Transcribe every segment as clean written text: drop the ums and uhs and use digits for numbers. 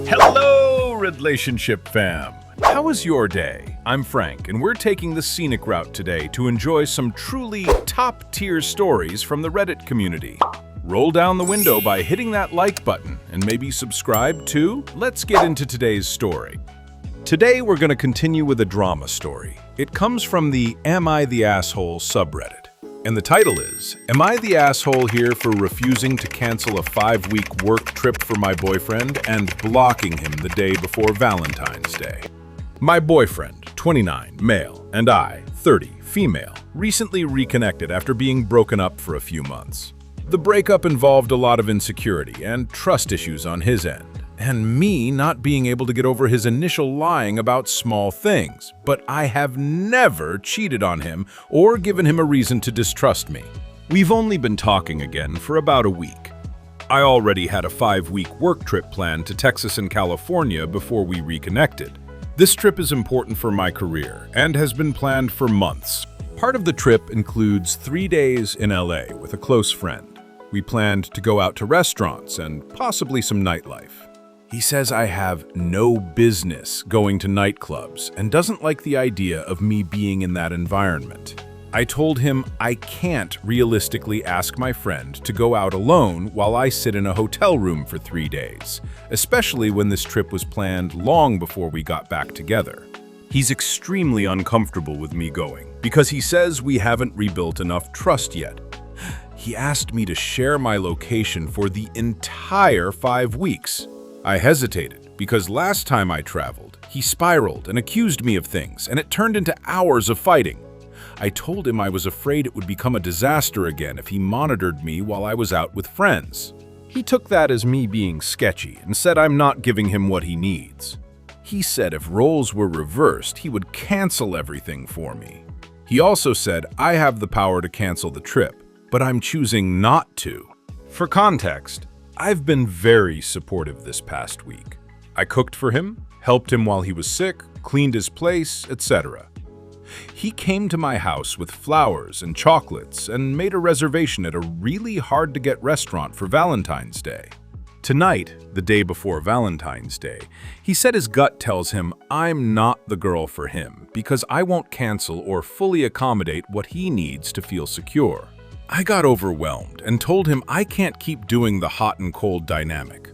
Hello, Redlationship fam! How was your day? I'm Frank, and we're taking the scenic route today to enjoy some truly top-tier stories from the Reddit community. Roll down the window by hitting that like button, and maybe subscribe too. Let's get into today's story. Today we're going to continue with a drama story. It comes from the Am I the Asshole subreddit. And the title is, Am I the Asshole here for refusing to cancel a 5-week work trip for my boyfriend and blocking him the day before Valentine's Day? My boyfriend, 29, male, and I, 30, female, recently reconnected after being broken up for a few months. The breakup involved a lot of insecurity and trust issues on his end, and me not being able to get over his initial lying about small things, but I have never cheated on him or given him a reason to distrust me. We've only been talking again for about a week. I already had a 5-week work trip planned to Texas and California before we reconnected. This trip is important for my career and has been planned for months. Part of the trip includes 3 days in LA with a close friend. We planned to go out to restaurants and possibly some nightlife. He says I have no business going to nightclubs and doesn't like the idea of me being in that environment. I told him I can't realistically ask my friend to go out alone while I sit in a hotel room for 3 days, especially when this trip was planned long before we got back together. He's extremely uncomfortable with me going because he says we haven't rebuilt enough trust yet. He asked me to share my location for the entire 5 weeks. I hesitated because last time I traveled, he spiraled and accused me of things, and it turned into hours of fighting. I told him I was afraid it would become a disaster again if he monitored me while I was out with friends. He took that as me being sketchy and said I'm not giving him what he needs. He said if roles were reversed, he would cancel everything for me. He also said I have the power to cancel the trip, but I'm choosing not to. For context, I've been very supportive this past week. I cooked for him, helped him while he was sick, cleaned his place, etc. He came to my house with flowers and chocolates and made a reservation at a really hard-to-get restaurant for Valentine's Day. Tonight, the day before Valentine's Day, he said his gut tells him I'm not the girl for him because I won't cancel or fully accommodate what he needs to feel secure. I got overwhelmed and told him I can't keep doing the hot and cold dynamic.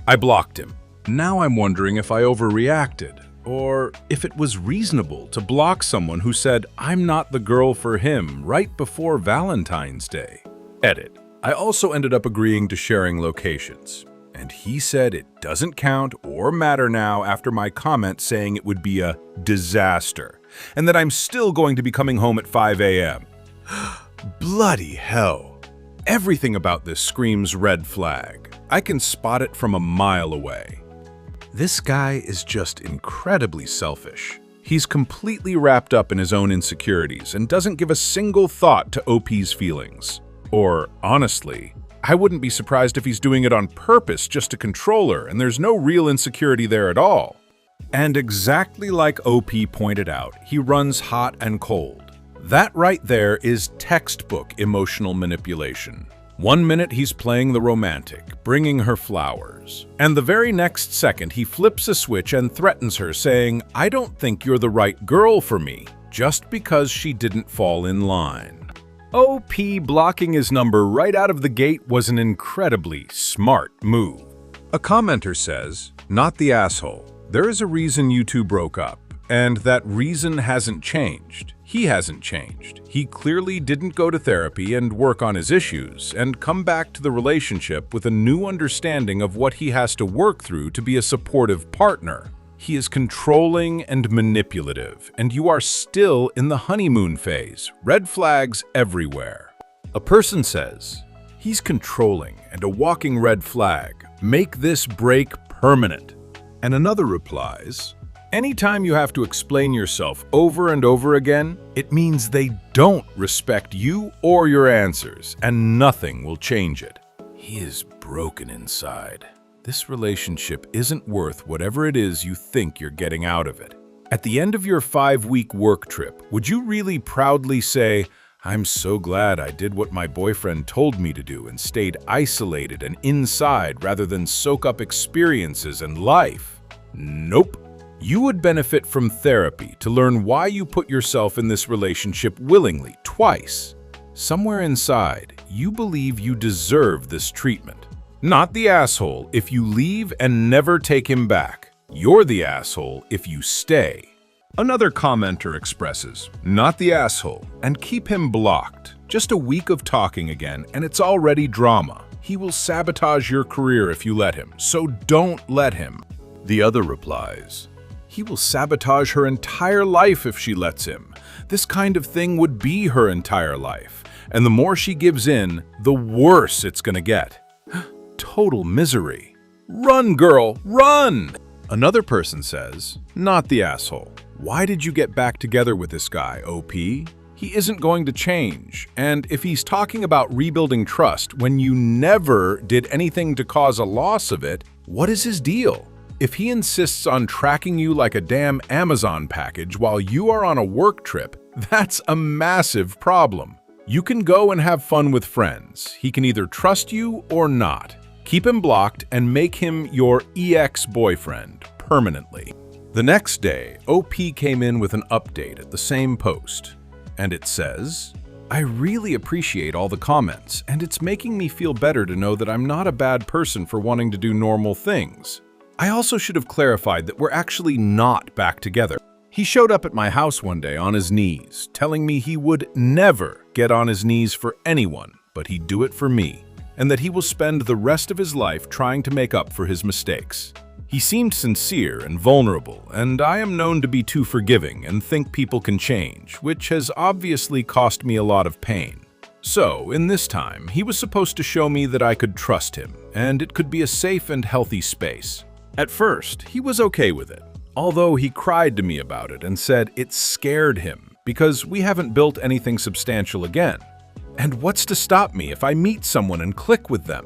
I blocked him. Now I'm wondering if I overreacted, or if it was reasonable to block someone who said I'm not the girl for him right before Valentine's Day. Edit. I also ended up agreeing to sharing locations, and he said it doesn't count or matter now after my comment saying it would be a disaster, and that I'm still going to be coming home at 5 a.m. Bloody hell. Everything about this screams red flag. I can spot it from a mile away. This guy is just incredibly selfish. He's completely wrapped up in his own insecurities and doesn't give a single thought to OP's feelings. Or, honestly, I wouldn't be surprised if he's doing it on purpose just to control her and there's no real insecurity there at all. And exactly like OP pointed out, he runs hot and cold. That right there is textbook emotional manipulation. 1 minute he's playing the romantic, bringing her flowers, and the very next second he flips a switch and threatens her, saying, I don't think you're the right girl for me, just because she didn't fall in line. OP blocking his number right out of the gate was an incredibly smart move. A commenter says, not the asshole. There is a reason you two broke up, and that reason hasn't changed. He hasn't changed. He clearly didn't go to therapy and work on his issues and come back to the relationship with a new understanding of what he has to work through to be a supportive partner. He is controlling and manipulative, and you are still in the honeymoon phase. Red flags everywhere. A person says, he's controlling and a walking red flag. Make this break permanent. And another replies, anytime you have to explain yourself over and over again, it means they don't respect you or your answers, and nothing will change it. He is broken inside. This relationship isn't worth whatever it is you think you're getting out of it. At the end of your 5-week work trip, would you really proudly say, I'm so glad I did what my boyfriend told me to do and stayed isolated and inside rather than soak up experiences and life. Nope. You would benefit from therapy to learn why you put yourself in this relationship willingly twice. Somewhere inside, you believe you deserve this treatment. Not the asshole if you leave and never take him back. You're the asshole if you stay. Another commenter expresses, not the asshole, and keep him blocked. Just a week of talking again, and it's already drama. He will sabotage your career if you let him, so don't let him. The other replies, he will sabotage her entire life if she lets him. This kind of thing would be her entire life. And the more she gives in, the worse it's gonna get. Total misery. Run, girl, run! Another person says, not the asshole. Why did you get back together with this guy, OP? He isn't going to change. And if he's talking about rebuilding trust when you never did anything to cause a loss of it, what is his deal? If he insists on tracking you like a damn Amazon package while you are on a work trip, that's a massive problem. You can go and have fun with friends. He can either trust you or not. Keep him blocked and make him your ex-boyfriend permanently. The next day, OP came in with an update at the same post, and it says, I really appreciate all the comments, and it's making me feel better to know that I'm not a bad person for wanting to do normal things. I also should have clarified that we're actually not back together. He showed up at my house one day on his knees, telling me he would never get on his knees for anyone, but he'd do it for me, and that he will spend the rest of his life trying to make up for his mistakes. He seemed sincere and vulnerable, and I am known to be too forgiving and think people can change, which has obviously cost me a lot of pain. So, in this time, he was supposed to show me that I could trust him, and it could be a safe and healthy space. At first, he was okay with it, although he cried to me about it and said it scared him because we haven't built anything substantial again. And what's to stop me if I meet someone and click with them?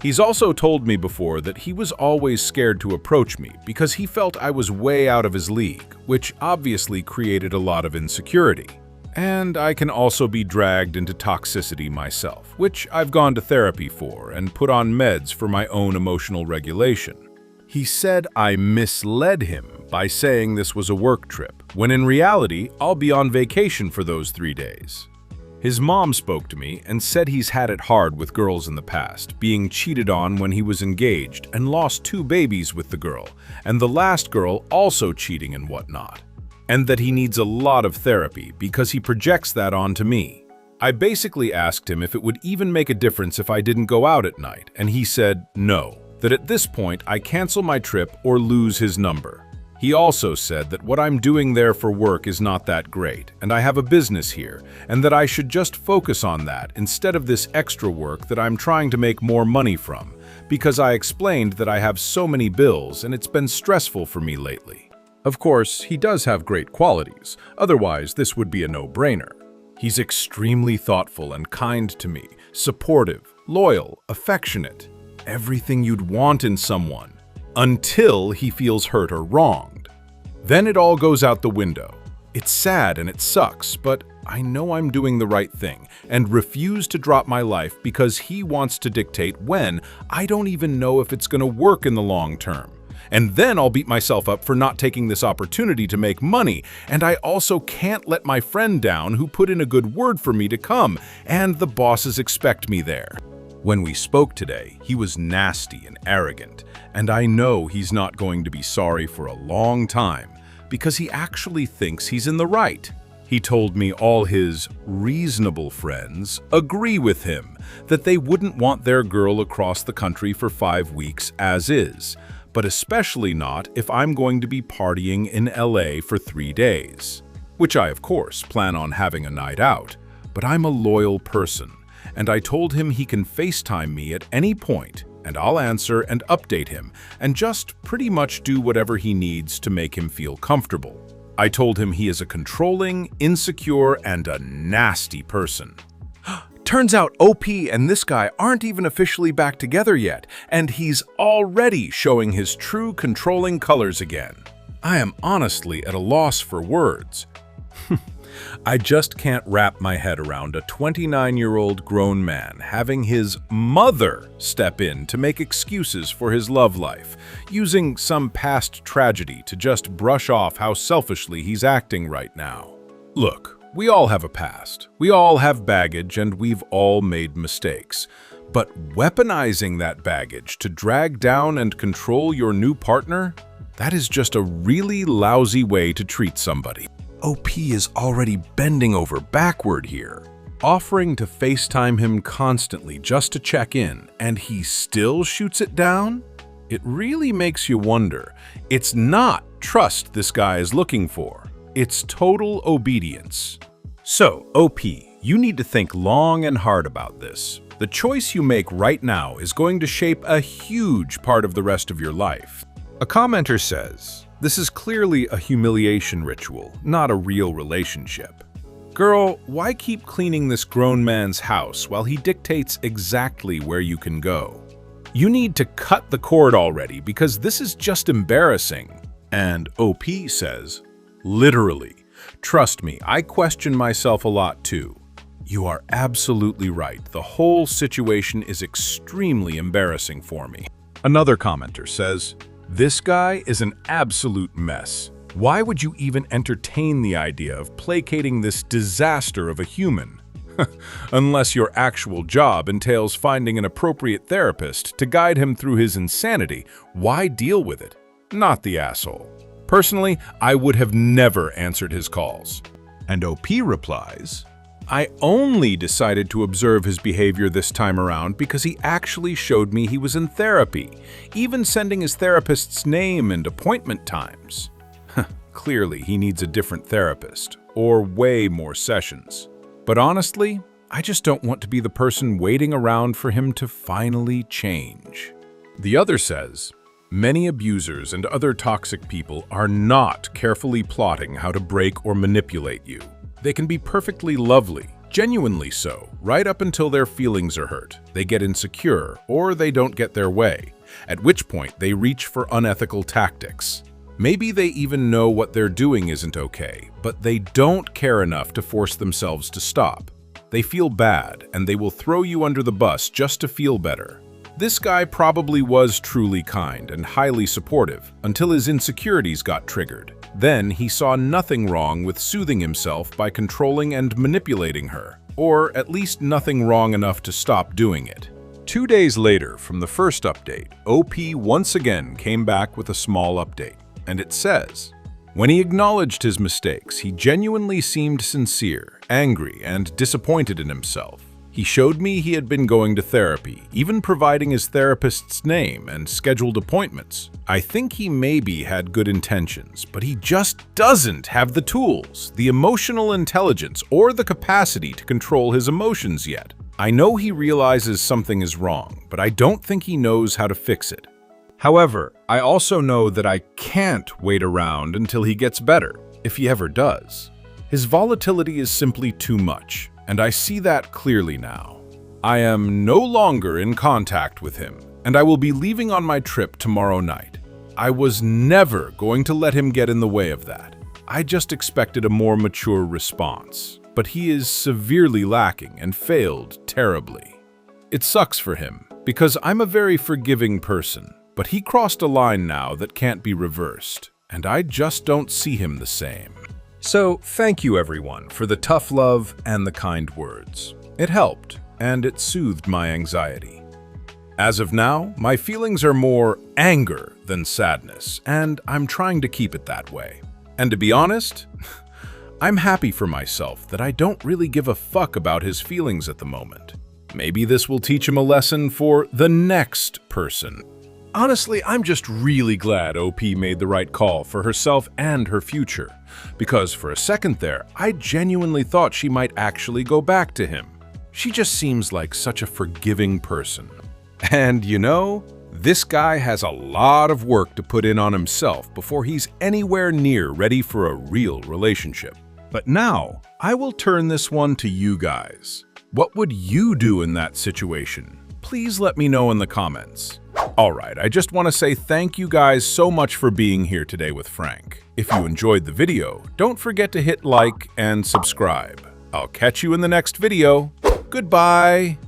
He's also told me before that he was always scared to approach me because he felt I was way out of his league, which obviously created a lot of insecurity. And I can also be dragged into toxicity myself, which I've gone to therapy for and put on meds for my own emotional regulation. He said I misled him by saying this was a work trip, when in reality, I'll be on vacation for those 3 days. His mom spoke to me and said he's had it hard with girls in the past, being cheated on when he was engaged and lost 2 babies with the girl, and the last girl also cheating and whatnot. And that he needs a lot of therapy because he projects that onto me. I basically asked him if it would even make a difference if I didn't go out at night, and he said no. That at this point I cancel my trip or lose his number. He also said that what I'm doing there for work is not that great, and I have a business here, and that I should just focus on that instead of this extra work that I'm trying to make more money from, because I explained that I have so many bills and it's been stressful for me lately. Of course, he does have great qualities, otherwise this would be a no-brainer. He's extremely thoughtful and kind to me, supportive, loyal, affectionate. Everything you'd want in someone, until he feels hurt or wronged. Then it all goes out the window. It's sad and it sucks, but I know I'm doing the right thing and refuse to drop my life because he wants to dictate when. I don't even know if it's going to work in the long term. And then I'll beat myself up for not taking this opportunity to make money, and I also can't let my friend down who put in a good word for me to come, and the bosses expect me there. When we spoke today, he was nasty and arrogant, and I know he's not going to be sorry for a long time because he actually thinks he's in the right. He told me all his reasonable friends agree with him, that they wouldn't want their girl across the country for 5 weeks as is, but especially not if I'm going to be partying in LA for 3 days, which I, of course, plan on having a night out, but I'm a loyal person. And I told him he can FaceTime me at any point, and I'll answer and update him, and just pretty much do whatever he needs to make him feel comfortable. I told him he is a controlling, insecure, and a nasty person. Turns out OP and this guy aren't even officially back together yet, and he's already showing his true controlling colors again. I am honestly at a loss for words. I just can't wrap my head around a 29-year-old grown man having his mother step in to make excuses for his love life, using some past tragedy to just brush off how selfishly he's acting right now. Look, we all have a past, we all have baggage, and we've all made mistakes. But weaponizing that baggage to drag down and control your new partner? That is just a really lousy way to treat somebody. OP is already bending over backward here, offering to FaceTime him constantly just to check in, and he still shoots it down? It really makes you wonder. It's not trust this guy is looking for. It's total obedience. So, OP, you need to think long and hard about this. The choice you make right now is going to shape a huge part of the rest of your life. A commenter says, "This is clearly a humiliation ritual, not a real relationship. Girl, why keep cleaning this grown man's house while he dictates exactly where you can go? You need to cut the cord already because this is just embarrassing." And OP says, "Literally. Trust me, I question myself a lot too. You are absolutely right. The whole situation is extremely embarrassing for me." Another commenter says, "This guy is an absolute mess. Why would you even entertain the idea of placating this disaster of a human? Unless your actual job entails finding an appropriate therapist to guide him through his insanity, why deal with it? Not the asshole. Personally, I would have never answered his calls." And OP replies, "I only decided to observe his behavior this time around because he actually showed me he was in therapy, even sending his therapist's name and appointment times. Clearly, he needs a different therapist, or way more sessions. But honestly, I just don't want to be the person waiting around for him to finally change." The other says, "Many abusers and other toxic people are not carefully plotting how to break or manipulate you. They can be perfectly lovely, genuinely so, right up until their feelings are hurt, they get insecure, or they don't get their way, at which point they reach for unethical tactics. Maybe they even know what they're doing isn't okay, but they don't care enough to force themselves to stop. They feel bad, and they will throw you under the bus just to feel better. This guy probably was truly kind and highly supportive until his insecurities got triggered. Then he saw nothing wrong with soothing himself by controlling and manipulating her, or at least nothing wrong enough to stop doing it." 2 days later from the first update, OP once again came back with a small update, and it says, "When he acknowledged his mistakes, he genuinely seemed sincere, angry, and disappointed in himself. He showed me he had been going to therapy, even providing his therapist's name and scheduled appointments. I think he maybe had good intentions, but he just doesn't have the tools, the emotional intelligence, or the capacity to control his emotions yet. I know he realizes something is wrong, but I don't think he knows how to fix it. However, I also know that I can't wait around until he gets better, if he ever does. His volatility is simply too much, and I see that clearly now. I am no longer in contact with him, and I will be leaving on my trip tomorrow night. I was never going to let him get in the way of that. I just expected a more mature response, but he is severely lacking and failed terribly. It sucks for him, because I'm a very forgiving person, but he crossed a line now that can't be reversed, and I just don't see him the same." So, thank you everyone for the tough love and the kind words. It helped, and it soothed my anxiety. As of now, my feelings are more anger than sadness, and I'm trying to keep it that way. And to be honest, I'm happy for myself that I don't really give a fuck about his feelings at the moment. Maybe this will teach him a lesson for the next person. Honestly, I'm just really glad OP made the right call for herself and her future, because for a second there, I genuinely thought she might actually go back to him. She just seems like such a forgiving person. And you know, this guy has a lot of work to put in on himself before he's anywhere near ready for a real relationship. But now, I will turn this one to you guys. What would you do in that situation? Please let me know in the comments. Alright, I just want to say thank you guys so much for being here today with Frank. If you enjoyed the video, don't forget to hit like and subscribe. I'll catch you in the next video. Goodbye!